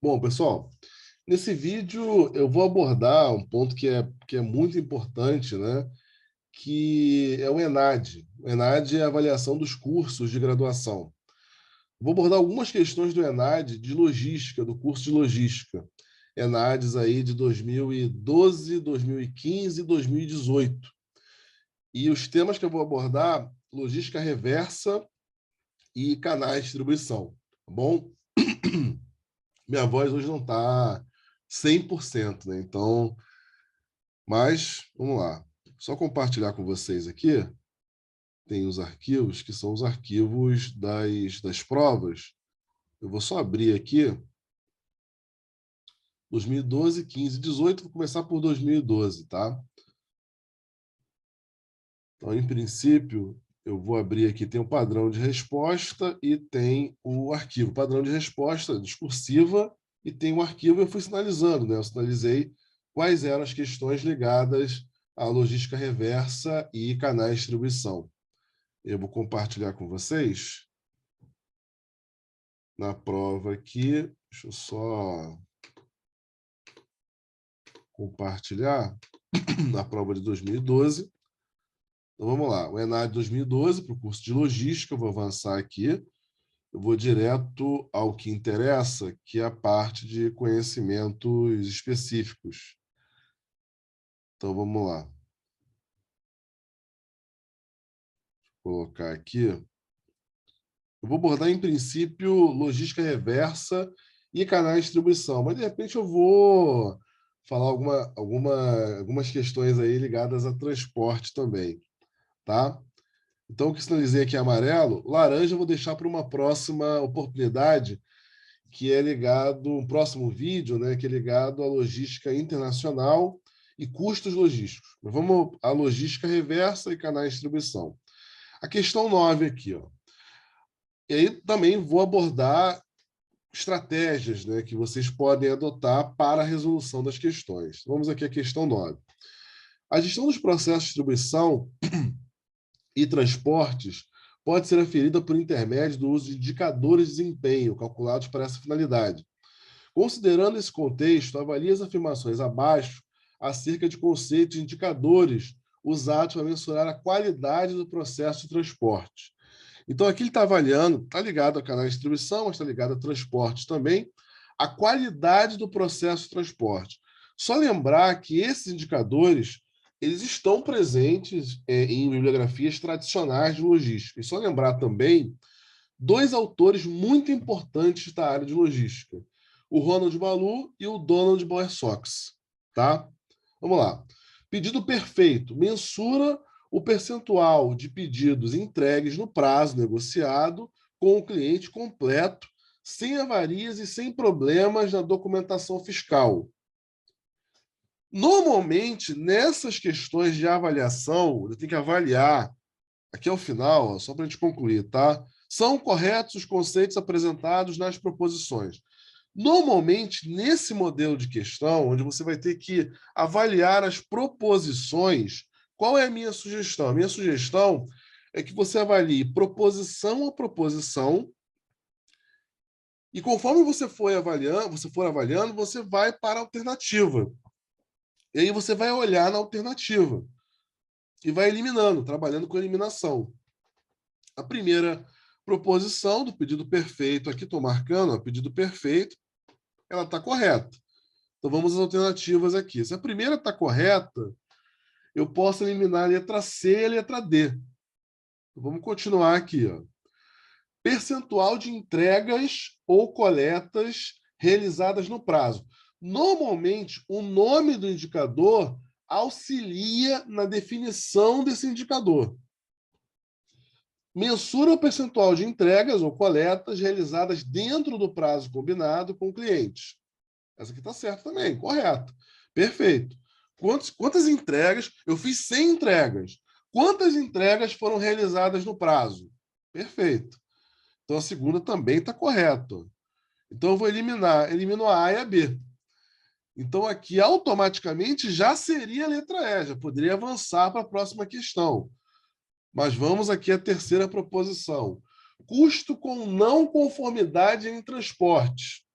Bom, pessoal, nesse vídeo eu vou abordar um ponto que é muito importante, né? Que é o ENAD. O ENAD é a avaliação dos cursos de graduação. Vou abordar algumas questões do ENAD de logística, do curso de logística. ENADs aí de 2012, 2015 e 2018. E os temas que eu vou abordar, logística reversa e canais de distribuição, tá bom? Minha voz hoje não está 100%, né? Então, mas vamos lá. Só compartilhar com vocês aqui, tem os arquivos, que são os arquivos das provas. Eu vou só abrir aqui 2012, 15, 18, vou começar por 2012, tá? Então, em princípio, eu vou abrir aqui, tem o padrão de resposta e tem o arquivo. Padrão de resposta discursiva e tem o arquivo. Eu fui sinalizando, né? Eu sinalizei quais eram as questões ligadas à logística reversa e canais de distribuição. Eu vou compartilhar com vocês na prova aqui. Deixa eu só compartilhar na prova de 2012. Então, vamos lá. O ENAD 2012 para o curso de logística. Eu vou avançar aqui. Eu vou direto ao que interessa, que é a parte de conhecimentos específicos. Então, vamos lá. Vou colocar aqui. Eu vou abordar, em princípio, logística reversa e canais de distribuição, mas, de repente, eu vou falar algumas questões aí ligadas a transporte também, tá? Então, o que sinalizei aqui é amarelo. Laranja eu vou deixar para uma próxima oportunidade, que é ligado, um próximo vídeo, né, que é ligado à logística internacional e custos logísticos. Mas vamos à logística reversa e canais de distribuição. A questão 9 aqui, ó. E aí também vou abordar estratégias, né, que vocês podem adotar para a resolução das questões. Vamos aqui à questão 9. A gestão dos processos de distribuição e transportes pode ser aferida por intermédio do uso de indicadores de desempenho calculados para essa finalidade. Considerando esse contexto, avalie as afirmações abaixo acerca de conceitos e indicadores usados para mensurar a qualidade do processo de transporte. Então, aqui ele está avaliando, está ligado a canais de distribuição, mas está ligado a transportes também, a qualidade do processo de transporte. Só lembrar que esses indicadores eles estão presentes em bibliografias tradicionais de logística. E só lembrar também dois autores muito importantes da área de logística, o Ronald Malou e o Donald Bowersox, tá? Vamos lá. Pedido perfeito. Mensura o percentual de pedidos entregues no prazo negociado com o cliente completo, sem avarias e sem problemas na documentação fiscal. Normalmente, nessas questões de avaliação, eu tenho que avaliar, aqui ao final, ó, só para a gente concluir, tá? São corretos os conceitos apresentados nas proposições. Normalmente, nesse modelo de questão, onde você vai ter que avaliar as proposições, qual é a minha sugestão? A minha sugestão é que você avalie proposição a proposição, e conforme você for avaliando, você vai para a alternativa. E aí você vai olhar na alternativa e vai eliminando, trabalhando com eliminação. A primeira proposição do pedido perfeito, aqui estou marcando, ó, pedido perfeito, ela está correta. Então vamos às alternativas aqui. Se a primeira está correta, eu posso eliminar a letra C e a letra D. Então, vamos continuar aqui. Ó. Percentual de entregas ou coletas realizadas no prazo. Normalmente, o nome do indicador auxilia na definição desse indicador. Mensura o percentual de entregas ou coletas realizadas dentro do prazo combinado com o cliente. Essa aqui está certa também, correto. Perfeito. Quantas entregas? Eu fiz 100 entregas. Quantas entregas foram realizadas no prazo? Perfeito. Então a segunda também está correta. Então eu vou elimino a A e a B. Então aqui automaticamente já seria a letra E, já poderia avançar para a próxima questão. Mas vamos aqui à terceira proposição. Custo com não conformidade em transporte.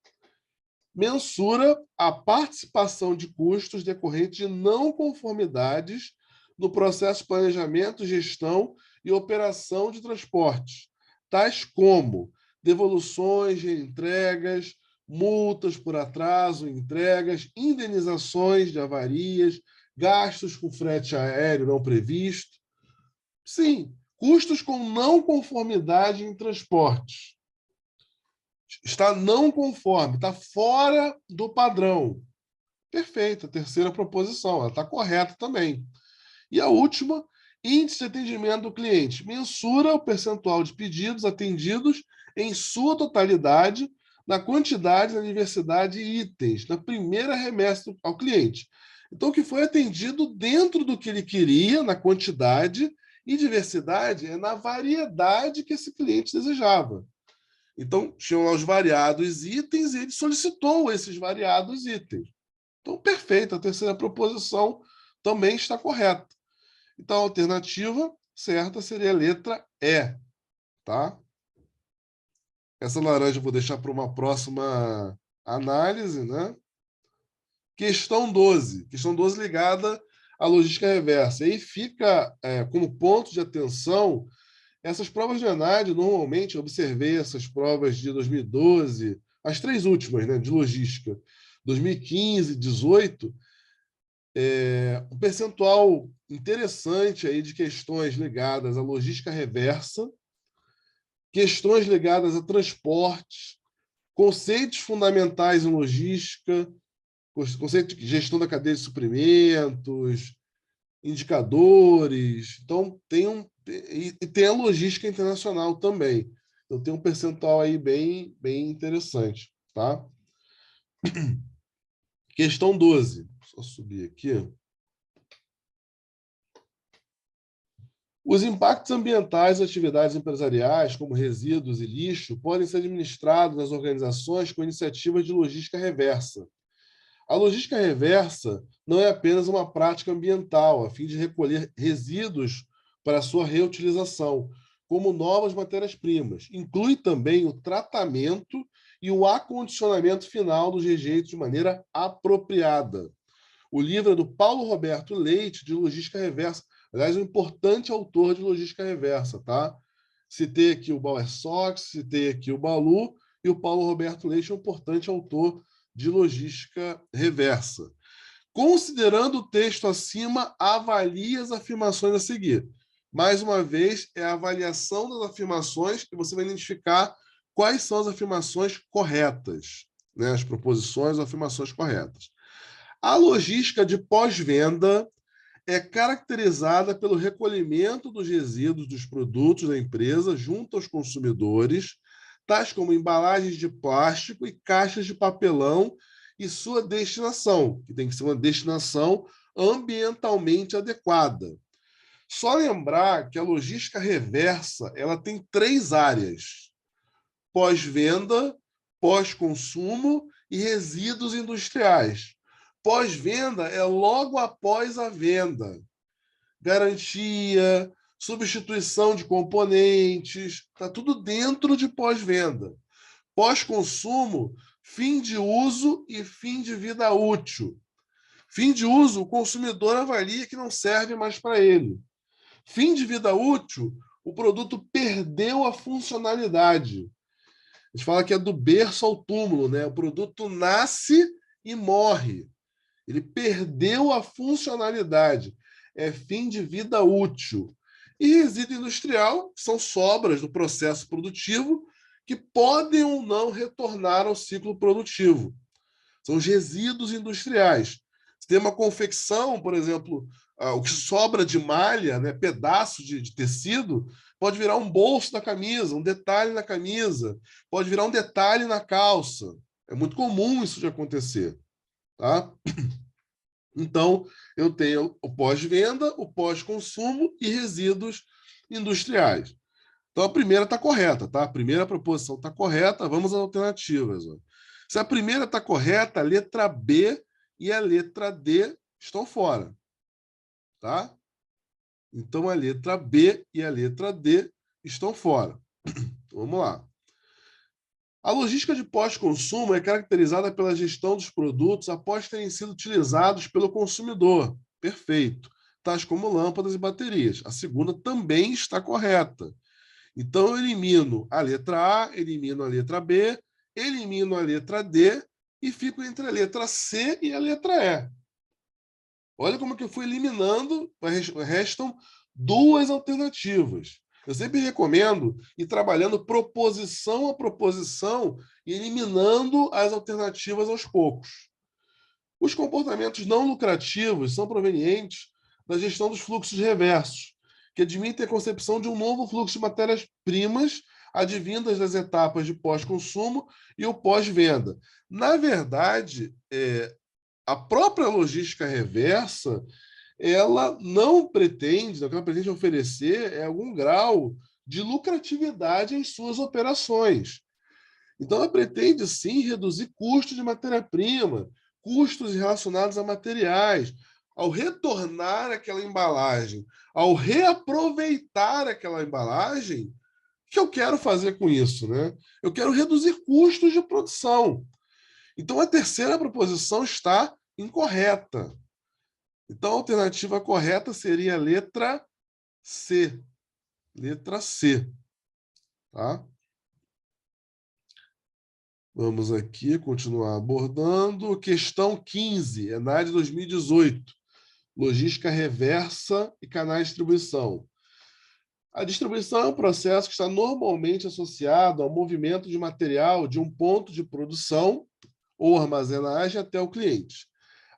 mensura a participação de custos decorrentes de não conformidades no processo de planejamento, gestão e operação de transportes, tais como devoluções de entregas, multas por atraso em entregas, indenizações de avarias, gastos com frete aéreo não previsto. Sim, custos com não conformidade em transportes. Está não conforme, está fora do padrão. Perfeito, a terceira proposição, ela está correta também. E a última, índice de atendimento do cliente. Mensura o percentual de pedidos atendidos em sua totalidade, na quantidade, na diversidade de itens, na primeira remessa ao cliente. Então, o que foi atendido dentro do que ele queria, na quantidade, e diversidade é na variedade que esse cliente desejava. Então, tinham lá os variados itens e ele solicitou esses variados itens. Então, perfeito, a terceira proposição também está correta. Então, a alternativa certa seria a letra E, tá? Essa laranja eu vou deixar para uma próxima análise, né? Questão 12. Questão 12 ligada à logística reversa. Aí fica como ponto de atenção essas provas de análise. Normalmente, eu observei essas provas de 2012, as três últimas, né, de logística, 2015, 2018, um percentual interessante aí de questões ligadas à logística reversa, questões ligadas a transportes, conceitos fundamentais em logística, conceito de gestão da cadeia de suprimentos, indicadores. Então, tem a logística internacional também. Então, tem um percentual aí bem interessante, tá? Questão 12. Só subir aqui. Os impactos ambientais das atividades empresariais, como resíduos e lixo, podem ser administrados nas organizações com iniciativas de logística reversa. A logística reversa não é apenas uma prática ambiental, a fim de recolher resíduos para sua reutilização, como novas matérias-primas. Inclui também o tratamento e o acondicionamento final dos rejeitos de maneira apropriada. O livro é do Paulo Roberto Leite, de Logística Reversa. Aliás, um importante autor de Logística Reversa, tá? Citei aqui o Bauer Sox, citei aqui o Balu, e o Paulo Roberto Leite é um importante autor de Logística Reversa. Considerando o texto acima, avalie as afirmações a seguir. Mais uma vez, é a avaliação das afirmações que você vai identificar quais são as afirmações corretas, né? As proposições ou afirmações corretas. A logística de pós-venda é caracterizada pelo recolhimento dos resíduos dos produtos da empresa junto aos consumidores, tais como embalagens de plástico e caixas de papelão, e sua destinação, que tem que ser uma destinação ambientalmente adequada. Só lembrar que a logística reversa ela tem três áreas: pós-venda, pós-consumo e resíduos industriais. Pós-venda é logo após a venda. Garantia, substituição de componentes, está tudo dentro de pós-venda. Pós-consumo, fim de uso e fim de vida útil. Fim de uso, o consumidor avalia que não serve mais para ele. Fim de vida útil, o produto perdeu a funcionalidade. A gente fala que é do berço ao túmulo, né? O produto nasce e morre. Ele perdeu a funcionalidade. É fim de vida útil. E resíduo industrial são sobras do processo produtivo que podem ou não retornar ao ciclo produtivo. São os resíduos industriais. Se tem uma confecção, por exemplo, o que sobra de malha, né, pedaço de tecido, pode virar um bolso da camisa, um detalhe na camisa, pode virar um detalhe na calça. É muito comum isso de acontecer. Tá? Então, eu tenho o pós-venda, o pós-consumo e resíduos industriais. Então, a primeira está correta, tá? A primeira proposição está correta. Vamos às alternativas. Ó. Se a primeira está correta, a letra B e a letra D estão fora, tá? Então, a letra B e a letra D estão fora. Então, vamos lá. A logística de pós-consumo é caracterizada pela gestão dos produtos após terem sido utilizados pelo consumidor. Perfeito. Tais como lâmpadas e baterias. A segunda também está correta. Então, eu elimino a letra A, elimino a letra B, elimino a letra D e fico entre a letra C e a letra E. Olha como que eu fui eliminando, restam duas alternativas. Eu sempre recomendo ir trabalhando proposição a proposição e eliminando as alternativas aos poucos. Os comportamentos não lucrativos são provenientes da gestão dos fluxos reversos, que admitem a concepção de um novo fluxo de matérias-primas advindas das etapas de pós-consumo e o pós-venda. Na verdade, a própria logística reversa, ela não pretende, o que ela pretende oferecer é algum grau de lucratividade em suas operações. Então, ela pretende, sim, reduzir custos de matéria-prima, custos relacionados a materiais. Ao retornar aquela embalagem, ao reaproveitar aquela embalagem, o que eu quero fazer com isso? Né? Eu quero reduzir custos de produção. Então, a terceira proposição está incorreta. Então, a alternativa correta seria a letra C. Letra C. Tá? Vamos aqui continuar abordando. Questão 15, ENAD 2018. Logística reversa e canais de distribuição. A distribuição é um processo que está normalmente associado ao movimento de material de um ponto de produção ou armazenagem até o cliente.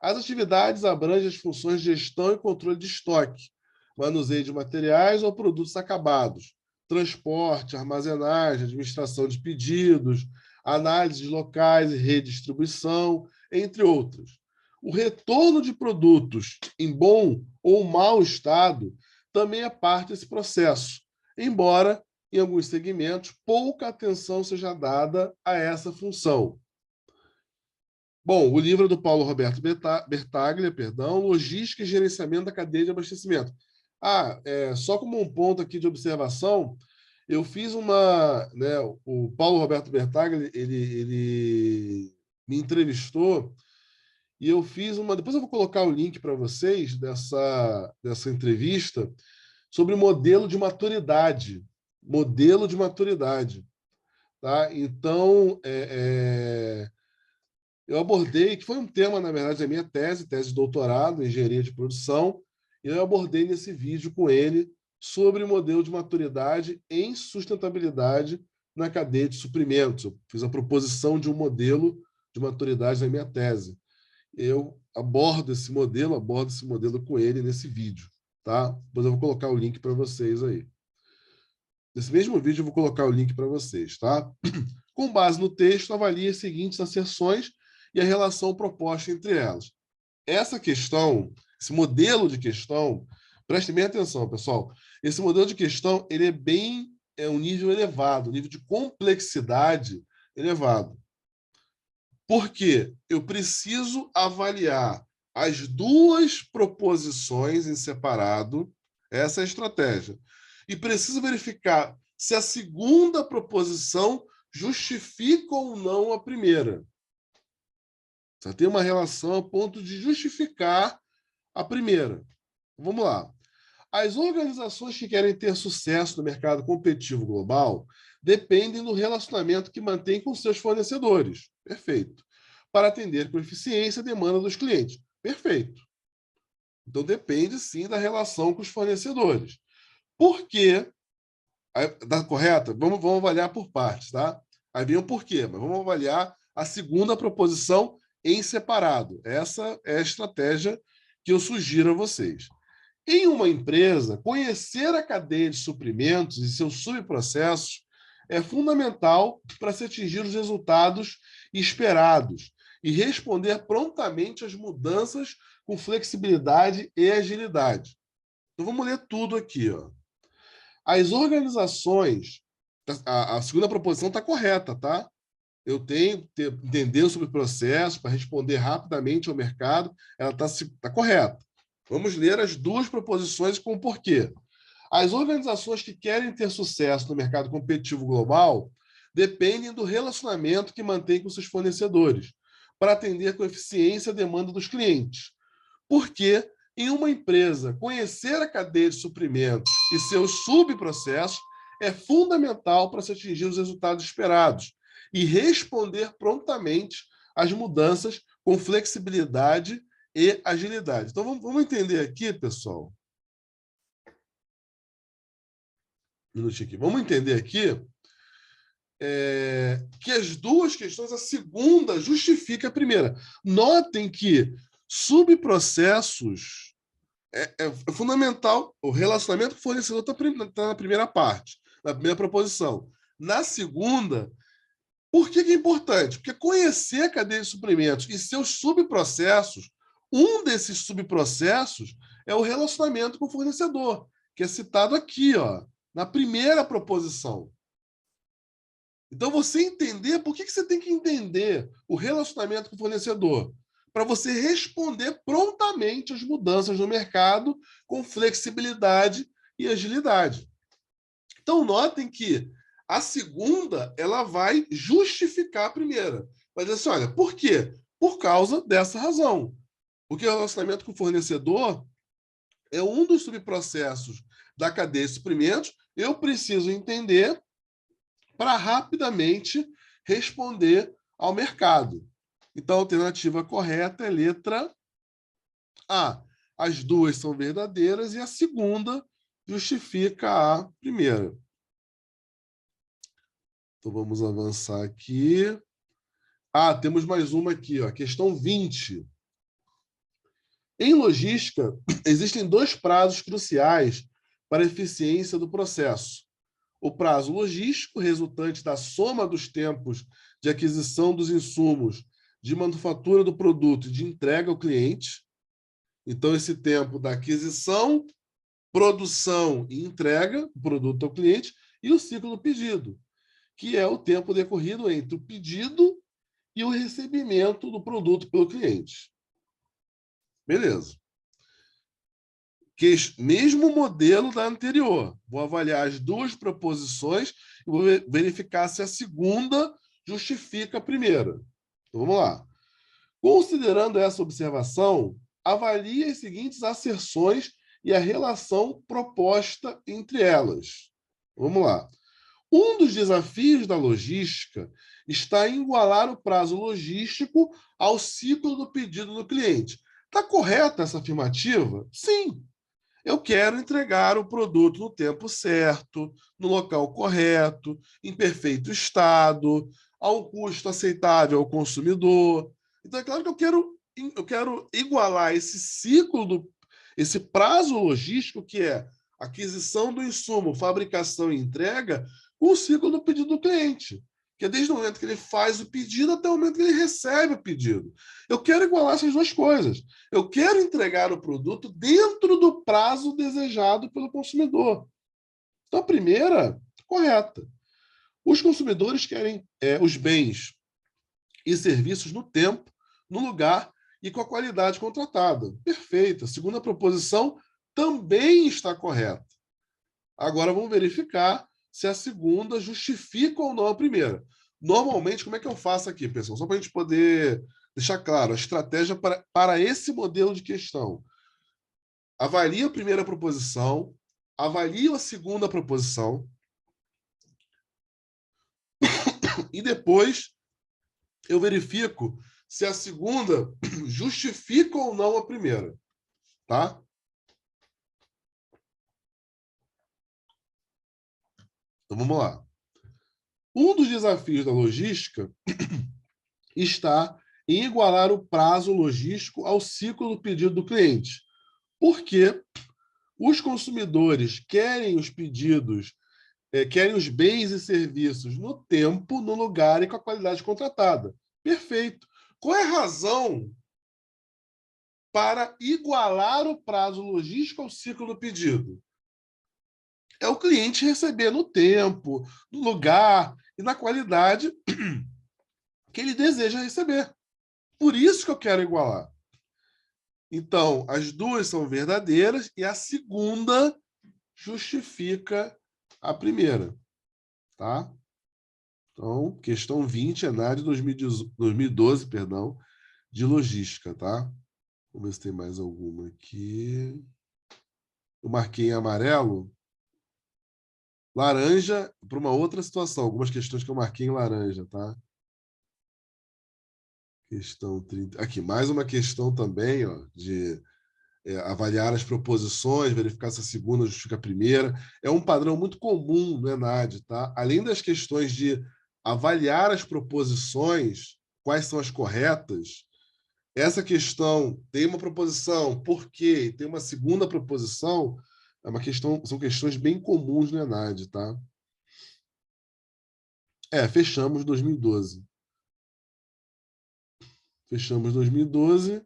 As atividades abrangem as funções de gestão e controle de estoque, manuseio de materiais ou produtos acabados, transporte, armazenagem, administração de pedidos, análise de locais e redistribuição, entre outros. O retorno de produtos em bom ou mau estado também é parte desse processo, embora, em alguns segmentos, pouca atenção seja dada a essa função. Bom, o livro é do Paulo Roberto Bertaglia, Logística e Gerenciamento da Cadeia de Abastecimento. Só como um ponto aqui de observação, eu fiz uma... Né, o Paulo Roberto Bertaglia, ele me entrevistou e eu fiz uma... Depois eu vou colocar o link para vocês dessa entrevista sobre modelo de maturidade. Modelo de maturidade. Tá? Então, eu abordei, que foi um tema, na verdade, da minha tese de doutorado em engenharia de produção, e eu abordei nesse vídeo com ele sobre o modelo de maturidade em sustentabilidade na cadeia de suprimentos. Eu fiz a proposição de um modelo de maturidade na minha tese. Eu abordo esse modelo com ele nesse vídeo, tá? Depois eu vou colocar o link para vocês aí. Nesse mesmo vídeo eu vou colocar o link para vocês, tá? Com base no texto, avalie as seguintes asserções e a relação proposta entre elas. Essa questão, esse modelo de questão, prestem bem atenção, pessoal. Esse modelo de questão, ele é um nível elevado, um nível de complexidade elevado. Por quê? Eu preciso avaliar as duas proposições em separado, essa é a estratégia. E preciso verificar se a segunda proposição justifica ou não a primeira. Você tem uma relação a ponto de justificar a primeira. Vamos lá. As organizações que querem ter sucesso no mercado competitivo global dependem do relacionamento que mantém com seus fornecedores. Perfeito. Para atender com eficiência a demanda dos clientes. Perfeito. Então, depende, sim, da relação com os fornecedores. Por quê? Tá correta? Vamos avaliar por partes, tá? Aí vem o porquê, mas vamos avaliar a segunda proposição em separado. Essa é a estratégia que eu sugiro a vocês. Em uma empresa, conhecer a cadeia de suprimentos e seus subprocessos é fundamental para se atingir os resultados esperados e responder prontamente às mudanças com flexibilidade e agilidade. Então, vamos ler tudo aqui, ó. As organizações, a segunda proposição está correta, tá? Eu tenho que entender sobre o processo para responder rapidamente ao mercado, ela está correta. Vamos ler as duas proposições com o porquê. As organizações que querem ter sucesso no mercado competitivo global dependem do relacionamento que mantém com seus fornecedores, para atender com eficiência a demanda dos clientes. Porque, em uma empresa, conhecer a cadeia de suprimentos e seus subprocessos é fundamental para se atingir os resultados esperados e responder prontamente às mudanças com flexibilidade e agilidade. Então, vamos entender aqui, pessoal. Um minutinho aqui. Vamos entender aqui que as duas questões, a segunda justifica a primeira. Notem que subprocessos é fundamental. O relacionamento com o fornecedor está na primeira parte, na primeira proposição. Na segunda, por que é importante? Porque conhecer a cadeia de suprimentos e seus subprocessos, um desses subprocessos é o relacionamento com o fornecedor, que é citado aqui, ó, na primeira proposição. Então, você entender, por que você tem que entender o relacionamento com o fornecedor? Para você responder prontamente às mudanças no mercado com flexibilidade e agilidade. Então, notem que a segunda, ela vai justificar a primeira. Vai dizer assim, olha, por quê? Por causa dessa razão. Porque o relacionamento com o fornecedor é um dos subprocessos da cadeia de suprimentos. Eu preciso entender para rapidamente responder ao mercado. Então, a alternativa correta é letra A. As duas são verdadeiras e a segunda justifica a primeira. Então, vamos avançar aqui. Temos mais uma aqui, ó, questão 20. Em logística, existem dois prazos cruciais para a eficiência do processo. O prazo logístico, resultante da soma dos tempos de aquisição dos insumos, de manufatura do produto e de entrega ao cliente. Então, esse tempo da aquisição, produção e entrega do produto ao cliente, e o ciclo do pedido, que é o tempo decorrido entre o pedido e o recebimento do produto pelo cliente. Beleza. Mesmo modelo da anterior. Vou avaliar as duas proposições e vou verificar se a segunda justifica a primeira. Então, vamos lá. Considerando essa observação, avalie as seguintes asserções e a relação proposta entre elas. Vamos lá. Um dos desafios da logística está em igualar o prazo logístico ao ciclo do pedido do cliente. Está correta essa afirmativa? Sim. Eu quero entregar o produto no tempo certo, no local correto, em perfeito estado, a um custo aceitável ao consumidor. Então, é claro que eu quero igualar esse ciclo, esse prazo logístico, que é aquisição do insumo, fabricação e entrega, com o ciclo do pedido do cliente, que é desde o momento que ele faz o pedido até o momento que ele recebe o pedido. Eu quero igualar essas duas coisas. Eu quero entregar o produto dentro do prazo desejado pelo consumidor. Então, a primeira, correta. Os consumidores querem os bens e serviços no tempo, no lugar e com a qualidade contratada. Perfeito. A segunda proposição também está correta. Agora vamos verificar se a segunda justifica ou não a primeira. Normalmente, como é que eu faço aqui, pessoal? Só para a gente poder deixar claro a estratégia para esse modelo de questão. Avalio a primeira proposição, avalio a segunda proposição e depois eu verifico se a segunda justifica ou não a primeira, tá? Então vamos lá. Um dos desafios da logística está em igualar o prazo logístico ao ciclo do pedido do cliente. Porque os consumidores querem os pedidos, querem os bens e serviços no tempo, no lugar e com a qualidade contratada. Perfeito. Qual é a razão para igualar o prazo logístico ao ciclo do pedido? É o cliente receber no tempo, no lugar e na qualidade que ele deseja receber. Por isso que eu quero igualar. Então, as duas são verdadeiras e a segunda justifica a primeira, tá? Então, questão 20, ENAD 2012, perdão, de logística, tá? Vamos ver se tem mais alguma aqui. Eu marquei em amarelo. Laranja para uma outra situação. Algumas questões que eu marquei em laranja, tá? Questão 30. Aqui, mais uma questão também, ó, de avaliar as proposições, verificar se a segunda justifica a primeira. É um padrão muito comum no ENAD, tá? Além das questões de avaliar as proposições, quais são as corretas, essa questão tem uma proposição, por quê? Tem uma segunda proposição, é uma questão, são questões bem comuns no ENAD, tá? Fechamos 2012. Fechamos 2012.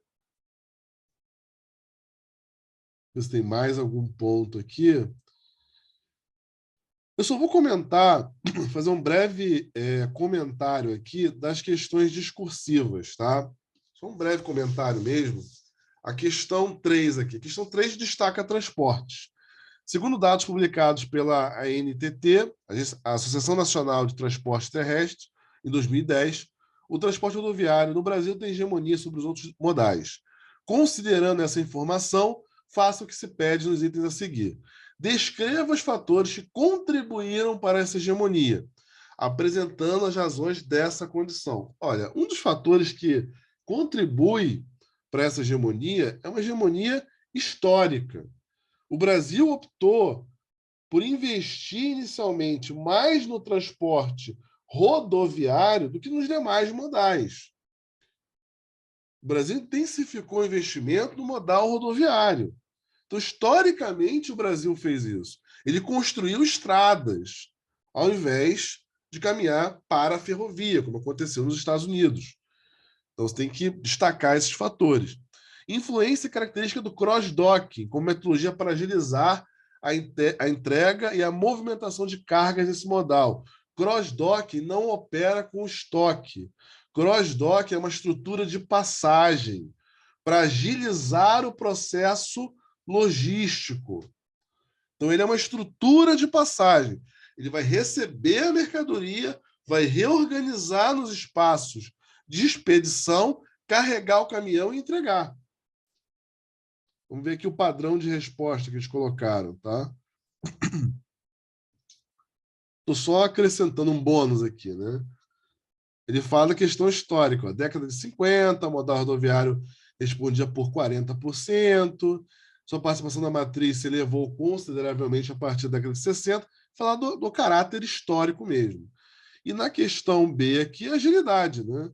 Ver se tem mais algum ponto aqui. Eu só vou comentar, fazer um breve comentário aqui das questões discursivas, tá? Só um breve comentário mesmo. A questão 3 aqui. A questão 3 destaca transportes. Segundo dados publicados pela ANTT, a Associação Nacional de Transporte Terrestre, em 2010, o transporte rodoviário no Brasil tem hegemonia sobre os outros modais. Considerando essa informação, faça o que se pede nos itens a seguir. Descreva os fatores que contribuíram para essa hegemonia, apresentando as razões dessa condição. Olha, um dos fatores que contribui para essa hegemonia é uma hegemonia histórica. O Brasil optou por investir inicialmente mais no transporte rodoviário do que nos demais modais. O Brasil intensificou o investimento no modal rodoviário. Então, historicamente, o Brasil fez isso. Ele construiu estradas, ao invés de caminhar para a ferrovia, como aconteceu nos Estados Unidos. Então, você tem que destacar esses fatores. Influência e característica do cross-docking, como metodologia para agilizar a entrega e a movimentação de cargas nesse modal. Cross-docking não opera com estoque. Cross-docking é uma estrutura de passagem para agilizar o processo logístico. Então, ele é uma estrutura de passagem. Ele vai receber a mercadoria, vai reorganizar nos espaços de expedição, carregar o caminhão e entregar. Vamos ver aqui o padrão de resposta que eles colocaram, tá? Estou só acrescentando um bônus aqui, né? Ele fala da questão histórica. Ó, década de 50, o modal rodoviário respondia por 40%, sua participação na matriz se elevou consideravelmente a partir da década de 60, falar do caráter histórico mesmo. E na questão B aqui, agilidade, né?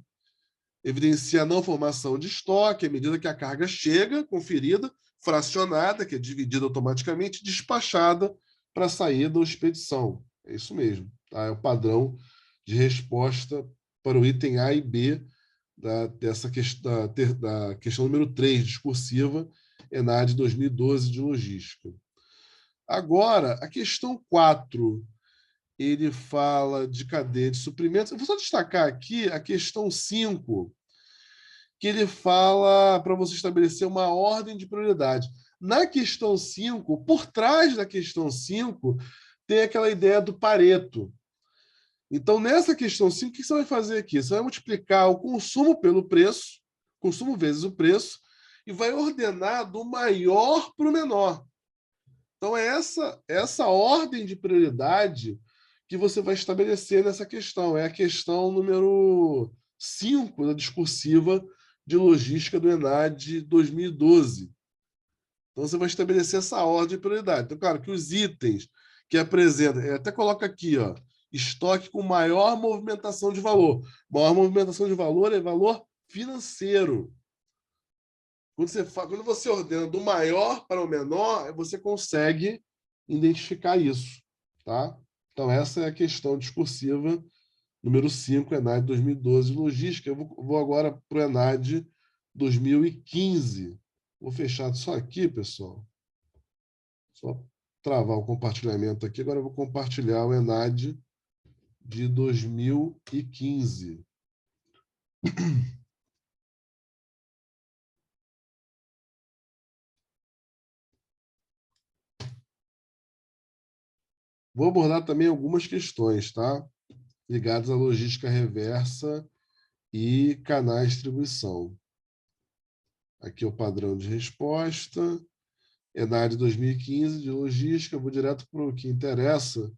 Evidencia a não formação de estoque à medida que a carga chega, conferida, fracionada, que é dividida automaticamente, despachada para saída ou expedição. É isso mesmo. Tá? É o padrão de resposta para o item A e B da questão número 3, discursiva, ENAD 2012 de logística. Agora, a questão 4, ele fala de cadeia de suprimentos. Eu vou só destacar aqui a questão 5, que ele fala para você estabelecer uma ordem de prioridade. Na questão 5, por trás da questão 5, tem aquela ideia do Pareto. Então, nessa questão 5, o que você vai fazer aqui? Você vai multiplicar o consumo pelo preço, consumo vezes o preço, e vai ordenar do maior para o menor. Então, é essa ordem de prioridade que você vai estabelecer nessa questão. É a questão número 5 da discursiva de logística do ENAD 2012. Então, você vai estabelecer essa ordem de prioridade. Então, claro que os itens que apresentam, até coloca aqui, ó, estoque com maior movimentação de valor. Maior movimentação de valor é valor financeiro. Quando você ordena do maior para o menor, você consegue identificar isso. Tá? Então, essa é a questão discursiva número 5, ENAD 2012, logística. Eu vou agora para o ENAD 2015. Vou fechar só aqui, pessoal. Só travar o compartilhamento aqui. Agora eu vou compartilhar o ENAD de 2015. Vou abordar também algumas questões, tá? ligados à logística reversa e canais de distribuição. Aqui é o padrão de resposta. ENAD 2015 de logística. Vou direto para o que interessa,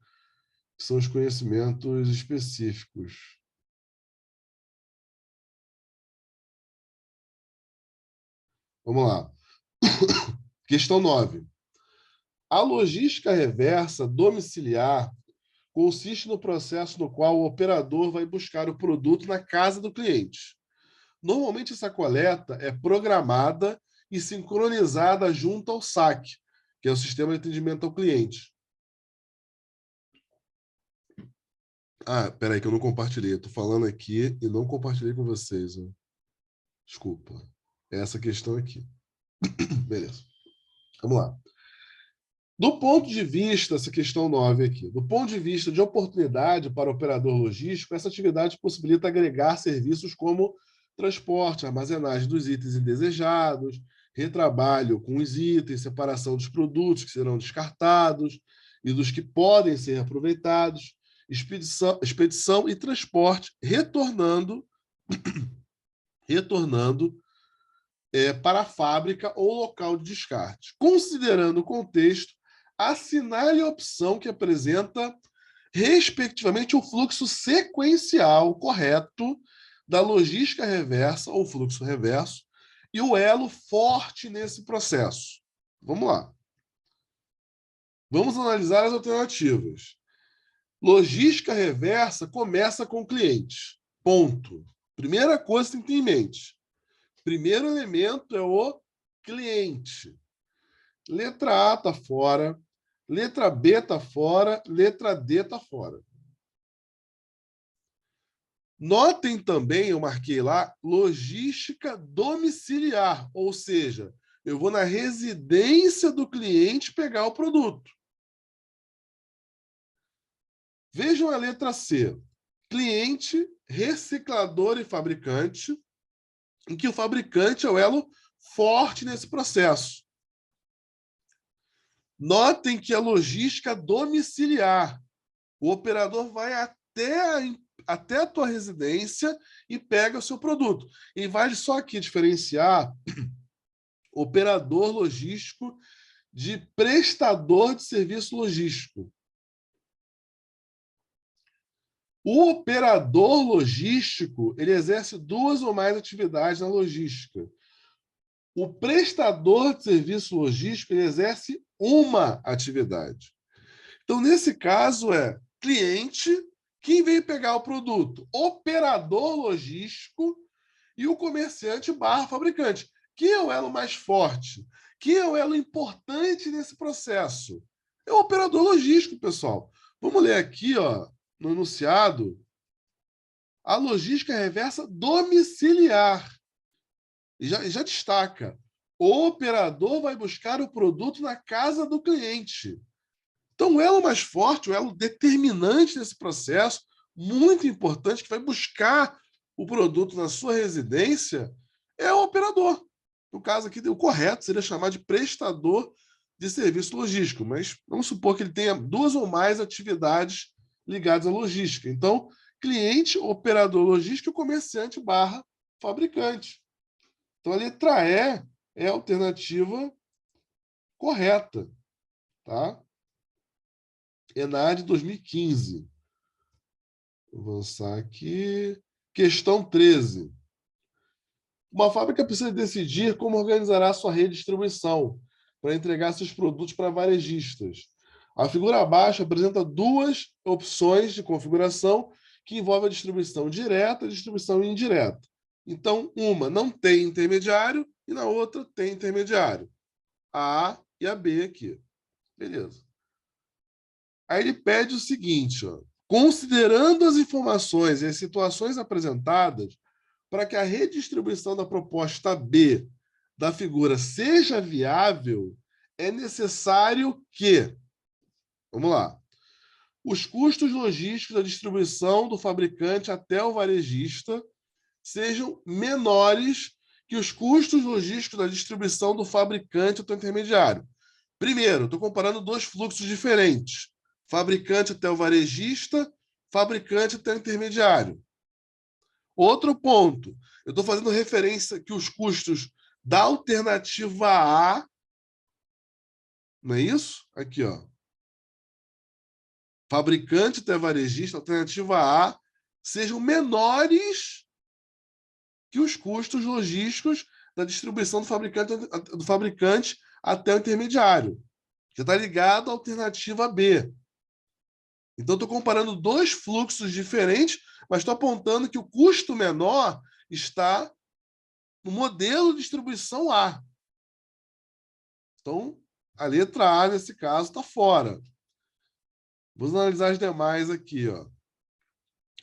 que são os conhecimentos específicos. Vamos lá. Questão 9. A logística reversa domiciliar consiste no processo no qual o operador vai buscar o produto na casa do cliente. Normalmente, essa coleta é programada e sincronizada junto ao SAC, que é o Sistema de Atendimento ao Cliente. Ah, peraí, que eu não compartilhei. Eu estou falando aqui e não compartilhei com vocês. Ó. Desculpa. É essa questão aqui. Beleza. Vamos lá. Do ponto de vista, essa questão 9 aqui, do ponto de vista de oportunidade para o operador logístico, essa atividade possibilita agregar serviços como transporte, armazenagem dos itens indesejados, retrabalho com os itens, separação dos produtos que serão descartados e dos que podem ser aproveitados, expedição e transporte, retornando para a fábrica ou local de descarte. Considerando o contexto, assinale a opção que apresenta, respectivamente, o fluxo sequencial correto da logística reversa ou fluxo reverso e o elo forte nesse processo. Vamos lá. Vamos analisar as alternativas. Logística reversa começa com o cliente. Ponto. Primeira coisa que tem que ter em mente. Primeiro elemento é o cliente. Letra A está fora, letra B está fora, letra D está fora. Notem também, eu marquei lá, logística domiciliar, ou seja, eu vou na residência do cliente pegar o produto. Vejam a letra C. Cliente, reciclador e fabricante, em que o fabricante é o elo forte nesse processo. Notem que a logística domiciliar. O operador vai até a tua residência e pega o seu produto. E vale só aqui diferenciar operador logístico de prestador de serviço logístico. O operador logístico, ele exerce 2 ou mais atividades na logística. O prestador de serviço logístico, ele exerce uma atividade. Então, nesse caso, é cliente, quem veio pegar o produto? Operador logístico e o comerciante / fabricante. Quem é o elo mais forte? Quem é o elo importante nesse processo? É o operador logístico, pessoal. Vamos ler aqui, ó, no enunciado, a logística reversa domiciliar. E já destaca, o operador vai buscar o produto na casa do cliente. Então, o elo mais forte, o elo determinante nesse processo, muito importante, que vai buscar o produto na sua residência, é o operador. No caso aqui, o correto seria chamar de prestador de serviço logístico, mas vamos supor que ele tenha 2 ou mais atividades ligadas à logística. Então, cliente, operador logístico e comerciante / fabricante. Então, a letra E é a alternativa correta. Tá? ENAD 2015. Vou avançar aqui. Questão 13. Uma fábrica precisa decidir como organizará sua rede de distribuição para entregar seus produtos para varejistas. A figura abaixo apresenta 2 opções de configuração que envolvem a distribuição direta e a distribuição indireta. Então, uma não tem intermediário e na outra tem intermediário. A A e a B aqui. Beleza. Aí ele pede o seguinte, ó, considerando as informações e as situações apresentadas, para que a redistribuição da proposta B da figura seja viável, é necessário que, vamos lá, os custos logísticos da distribuição do fabricante até o varejista sejam menores que os custos logísticos da distribuição do fabricante até o intermediário. Primeiro, estou comparando 2 fluxos diferentes. Fabricante até o varejista, fabricante até o intermediário. Outro ponto, eu estou fazendo referência que os custos da alternativa A, não é isso? Aqui, ó. Fabricante até varejista, alternativa A, sejam menores que os custos logísticos da distribuição do fabricante até o intermediário. Já está ligado à alternativa B. Então, estou comparando dois fluxos diferentes, mas estou apontando que o custo menor está no modelo de distribuição A. Então, a letra A, nesse caso, está fora. Vamos analisar as demais aqui. Ó.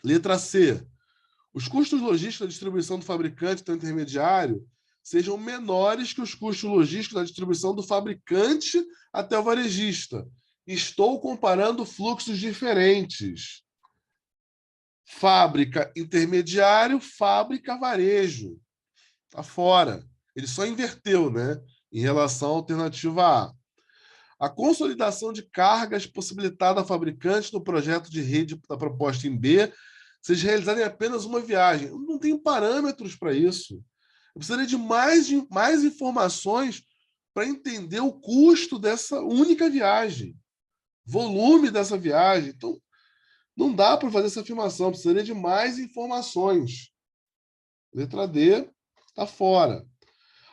Letra C. Os custos logísticos da distribuição do fabricante até o intermediário sejam menores que os custos logísticos da distribuição do fabricante até o varejista. Estou comparando fluxos diferentes. Fábrica, intermediário, fábrica, varejo. Está fora. Ele só inverteu, né? Em relação à alternativa A. A consolidação de cargas possibilitada ao fabricante no projeto de rede da proposta em B seja realizada em apenas uma viagem. Eu não tenho parâmetros para isso. Eu precisaria de mais informações para entender o custo dessa única viagem, volume dessa viagem. Então, não dá para fazer essa afirmação, precisaria de mais informações. Letra D está fora.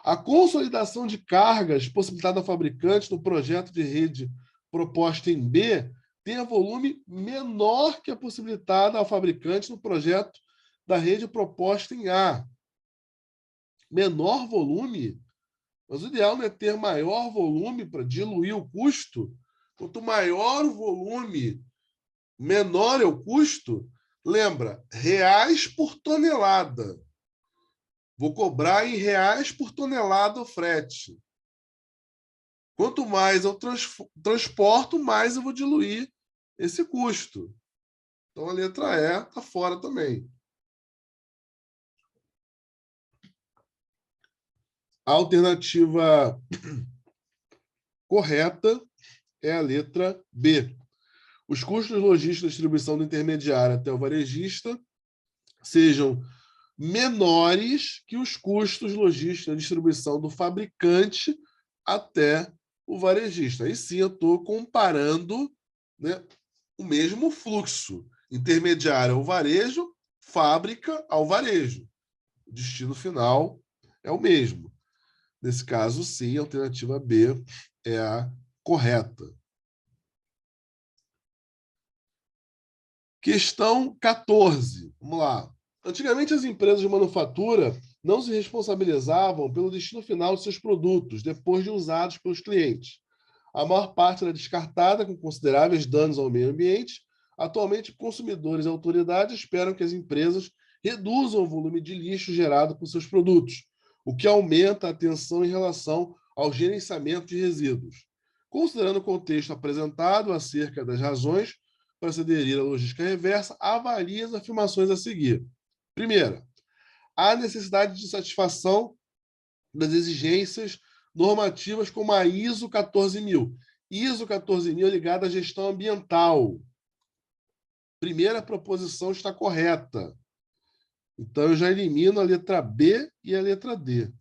A consolidação de cargas possibilitada ao fabricante no projeto de rede proposta em B tenha volume menor que a possibilitada ao fabricante no projeto da rede proposta em A. Menor volume? Mas o ideal não é ter maior volume para diluir o custo. Quanto maior o volume, menor é o custo. Lembra, reais por tonelada. Vou cobrar em reais por tonelada o frete. Quanto mais eu transporto, mais eu vou diluir esse custo. Então, a letra E está fora também. A alternativa correta é a letra B. Os custos logísticos da distribuição do intermediário até o varejista sejam menores que os custos logísticos da distribuição do fabricante até o varejista. Aí sim eu estou comparando, né, o mesmo fluxo. Intermediário ao varejo, fábrica ao varejo. O destino final é o mesmo. Nesse caso, sim, a alternativa B é a correta. Questão 14. Vamos lá. Antigamente, as empresas de manufatura não se responsabilizavam pelo destino final de seus produtos depois de usados pelos clientes. A maior parte era descartada com consideráveis danos ao meio ambiente. Atualmente, consumidores e autoridades esperam que as empresas reduzam o volume de lixo gerado por seus produtos, o que aumenta a atenção em relação ao gerenciamento de resíduos. Considerando o contexto apresentado acerca das razões para se aderir à logística reversa, avalie as afirmações a seguir. Primeira, há necessidade de satisfação das exigências normativas como a ISO 14000. ISO 14000 é ligada à gestão ambiental. Primeira proposição está correta. Então, eu já elimino a letra B e a letra D.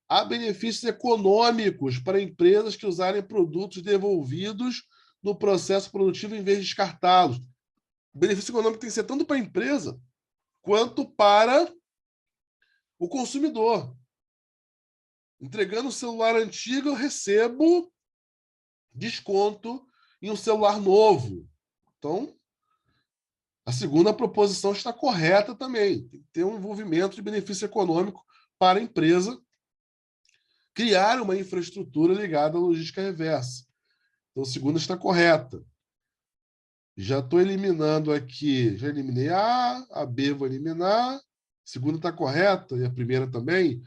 Há benefícios econômicos para empresas que usarem produtos devolvidos no processo produtivo em vez de descartá-los. O benefício econômico tem que ser tanto para a empresa quanto para o consumidor. Entregando um celular antigo, eu recebo desconto em um celular novo. Então, a segunda proposição está correta também. Tem que ter um envolvimento de benefício econômico para a empresa criar uma infraestrutura ligada à logística reversa. Então, a segunda está correta. Já estou eliminando aqui, já eliminei a B vou eliminar, a segunda está correta e a primeira também.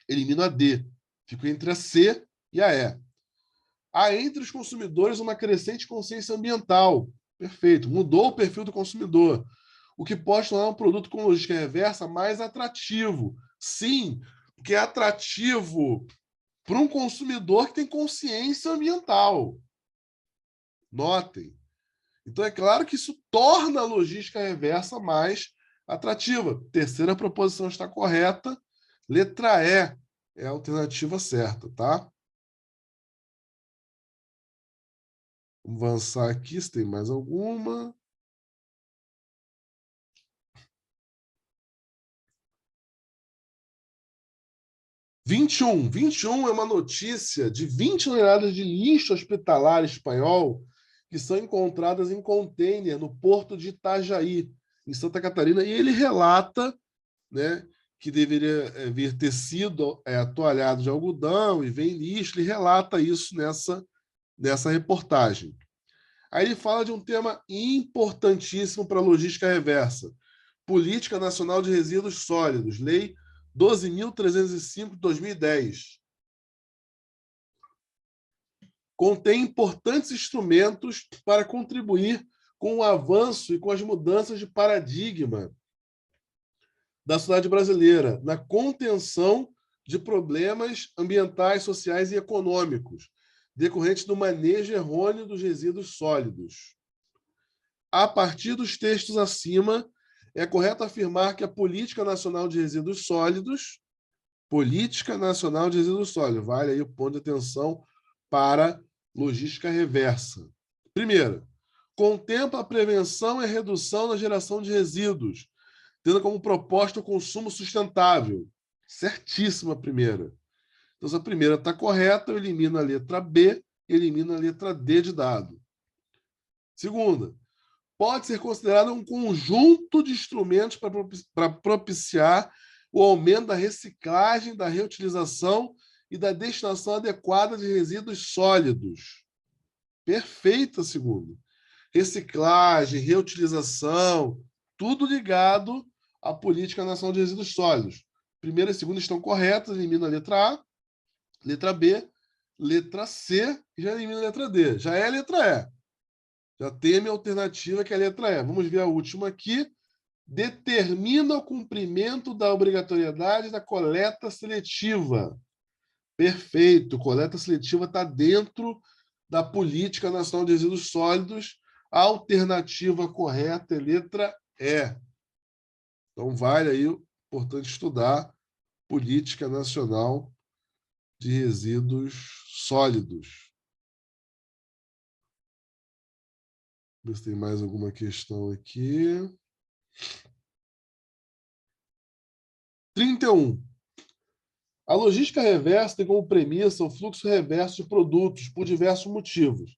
Elimino a D. Fico entre a C e a E. Há entre os consumidores uma crescente consciência ambiental. Perfeito. Mudou o perfil do consumidor, o que pode tornar um produto com logística reversa mais atrativo. Sim, porque é atrativo para um consumidor que tem consciência ambiental. Notem. Então, é claro que isso torna a logística reversa mais atrativa. Terceira proposição está correta. Letra E é a alternativa certa, tá? Vamos avançar aqui, se tem mais alguma. 21 é uma notícia de 20 toneladas de lixo hospitalar espanhol que são encontradas em container no porto de Itajaí, em Santa Catarina, e ele relata, né, que deveria vir tecido atoalhado de algodão e vem lixo, ele relata isso nessa reportagem. Aí ele fala de um tema importantíssimo para a logística reversa, Política Nacional de Resíduos Sólidos, Lei 12.305 de 2010. Contém importantes instrumentos para contribuir com o avanço e com as mudanças de paradigma da sociedade brasileira na contenção de problemas ambientais, sociais e econômicos decorrentes do manejo errôneo dos resíduos sólidos. A partir dos textos acima, é correto afirmar que a Política Nacional de Resíduos Sólidos, vale aí o ponto de atenção para logística reversa. Primeiro, contempla a prevenção e a redução da geração de resíduos, tendo como proposta o consumo sustentável. Certíssima a primeira. Então, se a primeira está correta, eu elimino a letra B e elimino a letra D de dado. Segunda, pode ser considerado um conjunto de instrumentos para propiciar o aumento da reciclagem, da reutilização e da destinação adequada de resíduos sólidos. Perfeita, segundo. Reciclagem, reutilização, tudo ligado à Política Nacional de Resíduos Sólidos. Primeira e segunda estão corretas, elimina a letra A, letra B, letra C e já elimina a letra D. Já é a letra E. Já tem a minha alternativa, que é a letra E. Vamos ver a última aqui. Determina o cumprimento da obrigatoriedade da coleta seletiva. Perfeito. Coleta seletiva está dentro da Política Nacional de Resíduos Sólidos. A alternativa correta é letra E. Então, vale aí, importante estudar Política Nacional de Resíduos Sólidos. Ver se tem mais alguma questão aqui. 31. A logística reversa tem como premissa o fluxo reverso de produtos por diversos motivos,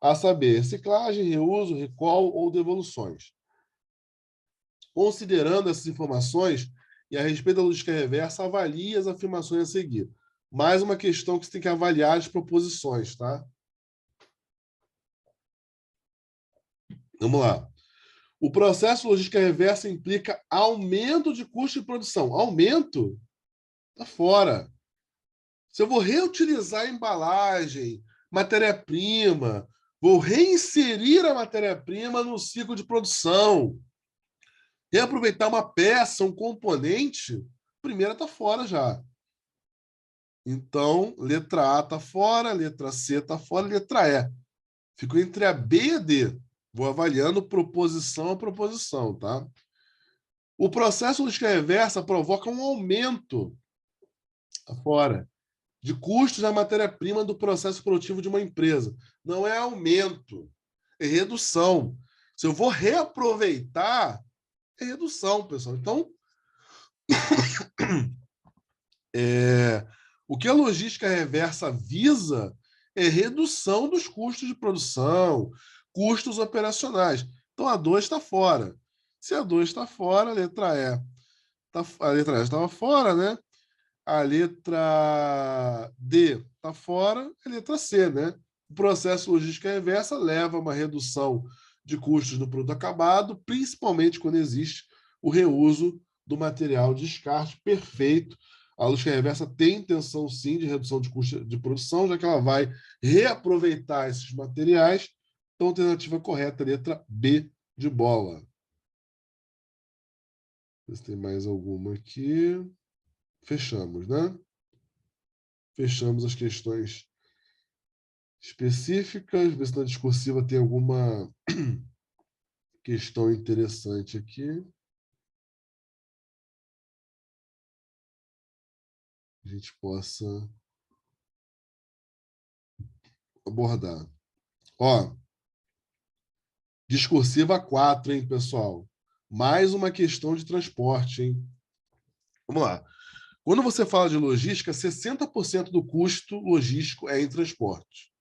a saber, reciclagem, reuso, recall ou devoluções. Considerando essas informações e a respeito da logística reversa, avalie as afirmações a seguir. Mais uma questão que você tem que avaliar as proposições, tá? Vamos lá. O processo de logística reversa implica aumento de custo de produção. Aumento? Tá fora. Se eu vou reutilizar a embalagem, matéria-prima, vou reinserir a matéria-prima no ciclo de produção, reaproveitar uma peça, um componente, a primeira está fora já. Então, letra A está fora, letra C está fora, letra E. Fico entre a B e a D. Vou avaliando proposição a proposição, tá? O processo de reversa provoca um aumento, tá fora, de custos da matéria-prima do processo produtivo de uma empresa. Não é aumento, é redução. Se eu vou reaproveitar, é redução, pessoal. Então, o que a logística reversa visa é redução dos custos de produção, custos operacionais. Então, a 2 está fora. Se a 2 está fora, a letra E. A letra E estava fora, né? A letra D está fora, a letra C, né? O processo logística reversa leva a uma redução de custos no produto acabado, principalmente quando existe o reuso do material de descarte. Perfeito. A logística reversa tem intenção, sim, de redução de custo de produção, já que ela vai reaproveitar esses materiais. Então, a alternativa correta, letra B de bola. Ver se tem mais alguma aqui. Fechamos, né? Fechamos as questões específicas, ver se na discursiva tem alguma questão interessante aqui. A gente possa abordar. Ó, discursiva 4, hein, pessoal? Mais uma questão de transporte, hein? Vamos lá. Quando você fala de logística, 60% do custo logístico é em transporte.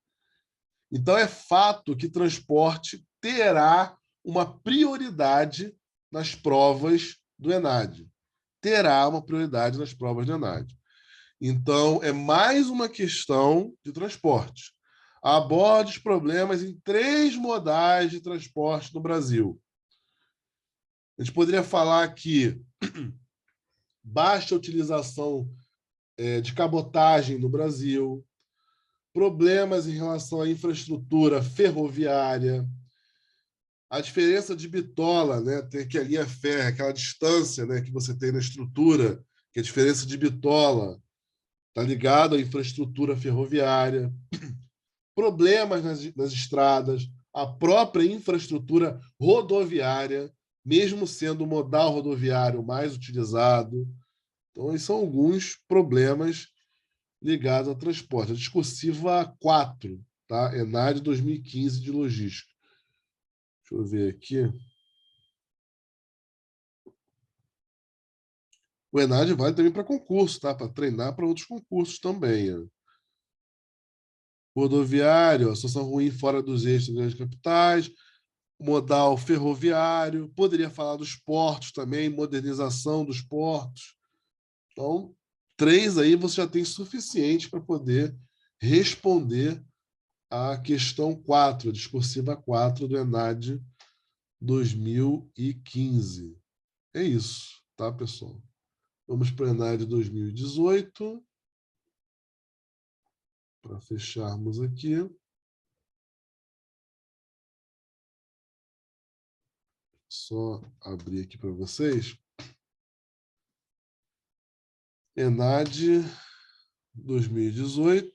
Então, é fato que transporte terá uma prioridade nas provas do ENAD. Terá uma prioridade nas provas do ENAD. Então, é mais uma questão de transporte. Aborde os problemas em 3 modais de transporte no Brasil. A gente poderia falar aqui baixa utilização de cabotagem no Brasil, problemas em relação à infraestrutura ferroviária, a diferença de bitola, né, tem que a linha férrea, aquela distância, né, que você tem na estrutura, que a diferença de bitola está ligado à infraestrutura ferroviária, problemas nas estradas, a própria infraestrutura rodoviária, mesmo sendo o modal rodoviário mais utilizado. Então, esses são alguns problemas ligados ao transporte. A discursiva 4, tá? ENAD 2015 de logística. Deixa eu ver aqui. O ENAD vale também para concurso, tá? Para treinar para outros concursos também. Né? Rodoviário, a situação ruim fora dos eixos das grandes capitais, modal ferroviário, poderia falar dos portos também, modernização dos portos. Então, 3 aí você já tem suficiente para poder responder a questão 4, a discursiva 4 do ENAD 2015. É isso, tá, pessoal? Vamos para o ENAD 2018, para fecharmos aqui. Só abrir aqui para vocês. ENAD 2018.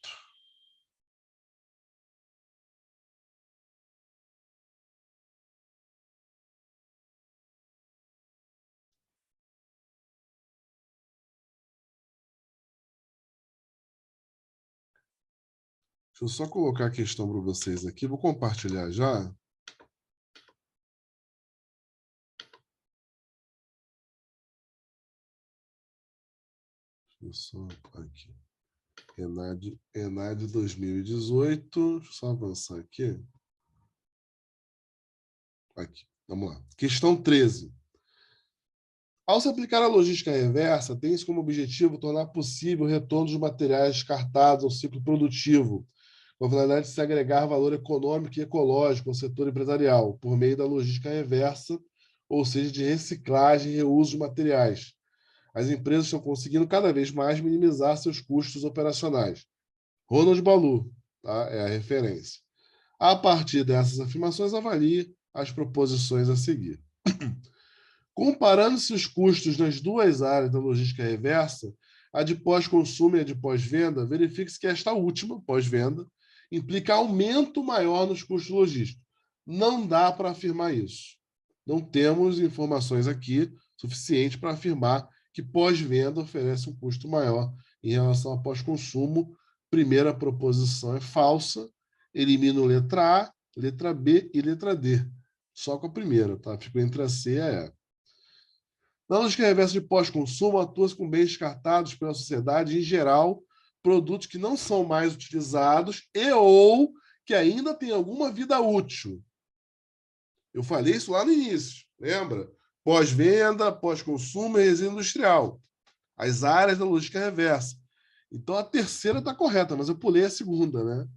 Deixa eu só colocar a questão para vocês aqui. Vou compartilhar já. Deixa eu só aqui. ENAD 2018. Deixa eu só avançar aqui. Aqui, vamos lá. Questão 13. Ao se aplicar a logística reversa, tem-se como objetivo tornar possível o retorno dos materiais descartados ao ciclo produtivo, com a finalidade de se agregar valor econômico e ecológico ao setor empresarial, por meio da logística reversa, ou seja, de reciclagem e reuso de materiais. As empresas estão conseguindo cada vez mais minimizar seus custos operacionais. Ronald Balu, tá? É a referência. A partir dessas afirmações, avalie as proposições a seguir. Comparando-se os custos nas 2 áreas da logística reversa, a de pós-consumo e a de pós-venda, verifique-se que esta última, pós-venda, implica aumento maior nos custos logísticos. Não dá para afirmar isso. Não temos informações aqui suficientes para afirmar que pós-venda oferece um custo maior em relação a pós-consumo. Primeira proposição é falsa. Elimino letra A, letra B e letra D. Só com a primeira, tá? Ficou entre a C e a E. Na lógica reversa de pós-consumo, atua-se com bens descartados pela sociedade, em geral, produtos que não são mais utilizados e ou que ainda têm alguma vida útil. Eu falei isso lá no início, lembra? Pós-venda, pós-consumo e resina industrial. As áreas da logística reversa. Então, a terceira está correta, mas eu pulei a segunda, né?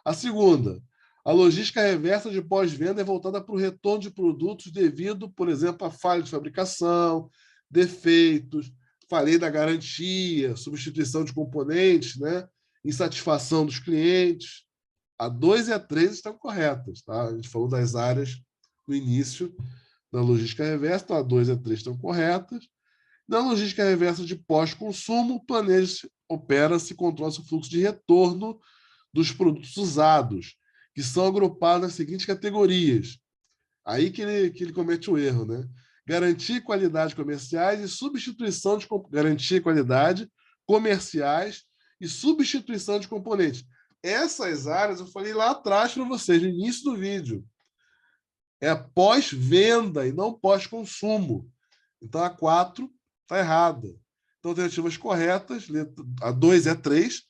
A segunda, a logística reversa de pós-venda é voltada para o retorno de produtos devido, por exemplo, a falha de fabricação, defeitos, falei da garantia, substituição de componentes, né? Insatisfação dos clientes. A 2 e a 3 estão corretas. Tá? A gente falou das áreas no início da logística reversa, então a 2 e a 3 estão corretas. Na logística reversa de pós-consumo, planeja-se, opera-se e controla-se o fluxo de retorno dos produtos usados, que são agrupados nas seguintes categorias. Aí que ele comete o erro, né? Garantia e qualidade comerciais e substituição de garantia e qualidade comerciais e substituição de componentes. Essas áreas eu falei lá atrás para vocês, no início do vídeo. É pós-venda e não pós-consumo. Então a 4 está errada. Então, alternativas corretas, a 2 é 3,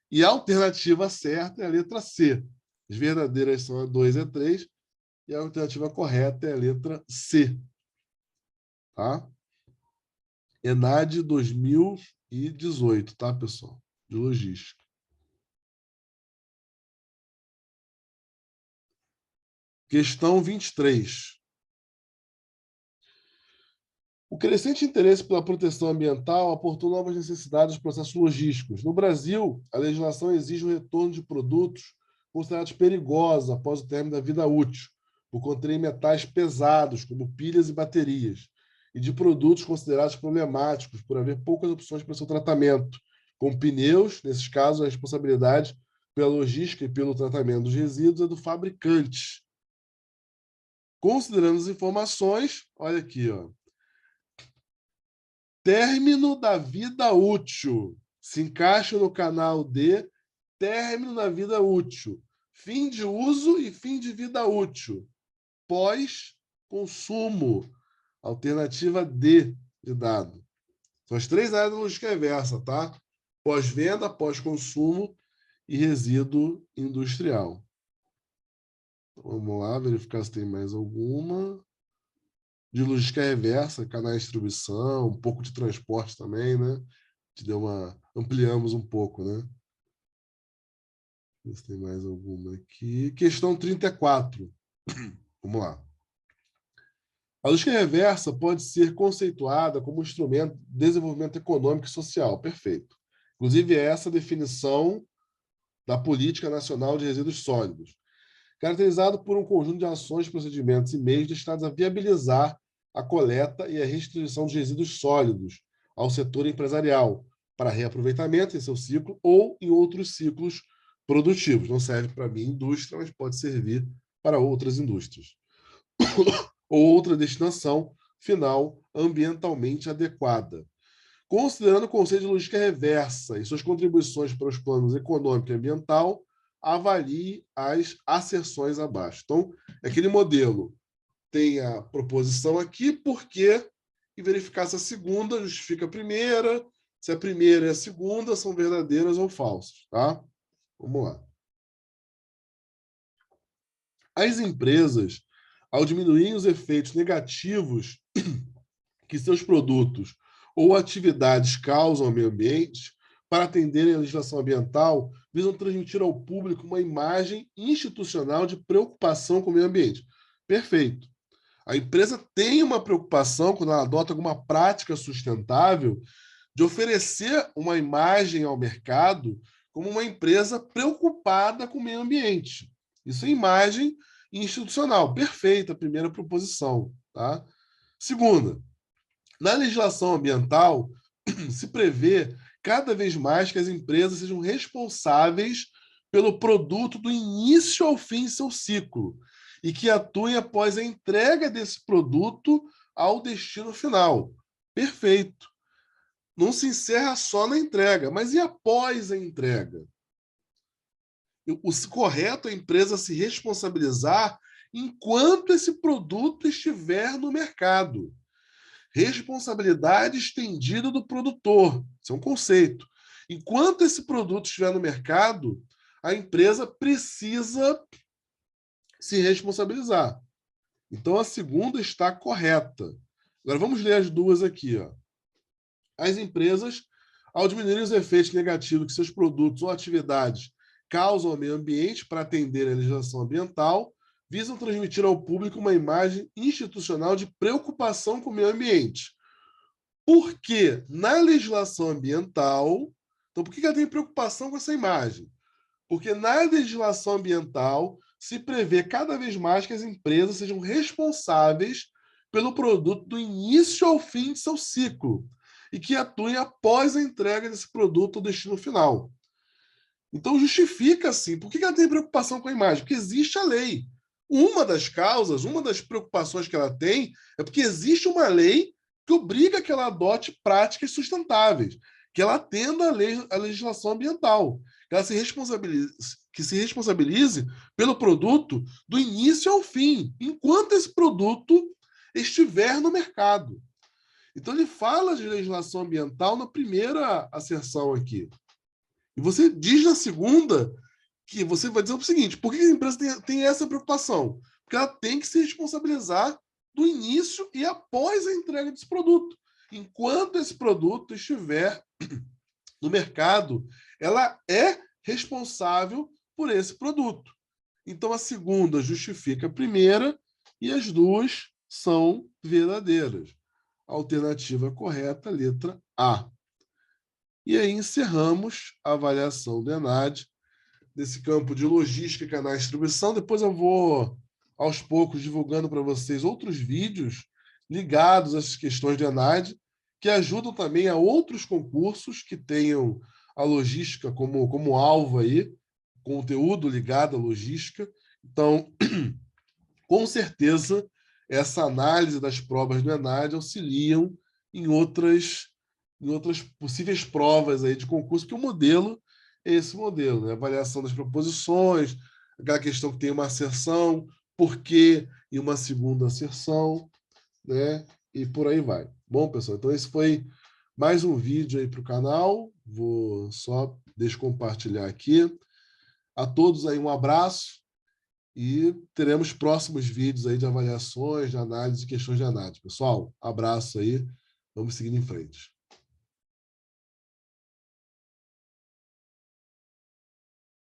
e a alternativa certa é a letra C. As verdadeiras são a 2 e a 3, e a alternativa correta é a letra C. Tá? ENAD 2018, tá, pessoal? De logística. Questão 23. O crescente interesse pela proteção ambiental aportou novas necessidades dos processos logísticos. No Brasil, a legislação exige o retorno de produtos considerados perigosos após o término da vida útil, por conterem metais pesados, como pilhas e baterias, e de produtos considerados problemáticos por haver poucas opções para seu tratamento, como pneus. Nesses casos, a responsabilidade pela logística e pelo tratamento dos resíduos é do fabricante. Considerando as informações, olha aqui, ó. Término da vida útil. Se encaixa no canal D, término da vida útil. Fim de uso e fim de vida útil. Pós-consumo. Alternativa D de dado. São as 3 áreas da logística reversa, tá? Pós-venda, pós-consumo e resíduo industrial. Vamos lá, verificar se tem mais alguma. De logística reversa, canais de distribuição, um pouco de transporte também, né? Ampliamos um pouco, né? Ver se tem mais alguma aqui. Questão 34. Vamos lá. A logística reversa pode ser conceituada como instrumento de desenvolvimento econômico e social. Perfeito. Inclusive, essa a definição da Política Nacional de Resíduos Sólidos. Caracterizado por um conjunto de ações, procedimentos e meios destinados a viabilizar a coleta e a restituição de resíduos sólidos ao setor empresarial para reaproveitamento em seu ciclo ou em outros ciclos produtivos. Não serve para a minha indústria, mas pode servir para outras indústrias. Ou outra destinação final ambientalmente adequada. Considerando o conceito de logística reversa e suas contribuições para os planos econômico e ambiental, avalie as asserções abaixo. Então, é aquele modelo. Tem a proposição aqui, porque, e verificar se a segunda justifica a primeira, se a primeira e a segunda são verdadeiras ou falsas. Tá? Vamos lá. As empresas, ao diminuírem os efeitos negativos que seus produtos ou atividades causam ao meio ambiente, para atenderem à legislação ambiental, visam transmitir ao público uma imagem institucional de preocupação com o meio ambiente. Perfeito. A empresa tem uma preocupação, quando ela adota alguma prática sustentável, de oferecer uma imagem ao mercado como uma empresa preocupada com o meio ambiente. Isso é imagem institucional. Perfeita a primeira proposição. Tá? Segunda, na legislação ambiental, se prevê cada vez mais que as empresas sejam responsáveis pelo produto do início ao fim de seu ciclo e que atuem após a entrega desse produto ao destino final. Perfeito. Não se encerra só na entrega, mas e após a entrega? O correto é a empresa se responsabilizar enquanto esse produto estiver no mercado. Responsabilidade estendida do produtor. Isso é um conceito. Enquanto esse produto estiver no mercado, a empresa precisa se responsabilizar. Então, a segunda está correta. Agora, vamos ler as duas aqui. Ó. As empresas, ao diminuir os efeitos negativos que seus produtos ou atividades causam ao meio ambiente para atender à legislação ambiental, visam transmitir ao público uma imagem institucional de preocupação com o meio ambiente. Porque na legislação ambiental... Então, por que ela tem preocupação com essa imagem? Porque na legislação ambiental se prevê cada vez mais que as empresas sejam responsáveis pelo produto do início ao fim de seu ciclo e que atuem após a entrega desse produto ao destino final. Então, justifica, sim. Por que ela tem preocupação com a imagem? Porque existe a lei. Uma das causas, uma das preocupações que ela tem é porque existe uma lei que obriga que ela adote práticas sustentáveis, que ela atenda à legislação ambiental, que ela se responsabilize pelo produto do início ao fim, enquanto esse produto estiver no mercado. Então, ele fala de legislação ambiental na primeira asserção aqui. E você diz na segunda que você vai dizer o seguinte: por que a empresa tem essa preocupação? Porque ela tem que se responsabilizar do início e após a entrega desse produto. Enquanto esse produto estiver no mercado, ela é responsável por esse produto. Então, a segunda justifica a primeira e as duas são verdadeiras. Alternativa correta, letra A. E aí encerramos a avaliação do ENAD desse campo de logística e canais de distribuição. Depois eu vou, aos poucos, divulgando para vocês outros vídeos ligados a essas questões de ENAD, que ajudam também a outros concursos que tenham a logística como alvo aí, conteúdo ligado à logística. Então, com certeza, essa análise das provas do ENAD auxiliam em outras possíveis provas aí de concurso, porque o modelo é esse modelo, né? Avaliação das proposições, aquela questão que tem uma asserção, por quê e uma segunda asserção, né? E por aí vai. Bom, pessoal, então esse foi mais um vídeo aí para o canal. Vou só descompartilhar aqui. A todos aí um abraço e teremos próximos vídeos aí de avaliações, de análise, questões de análise. Pessoal, abraço aí, vamos seguindo em frente.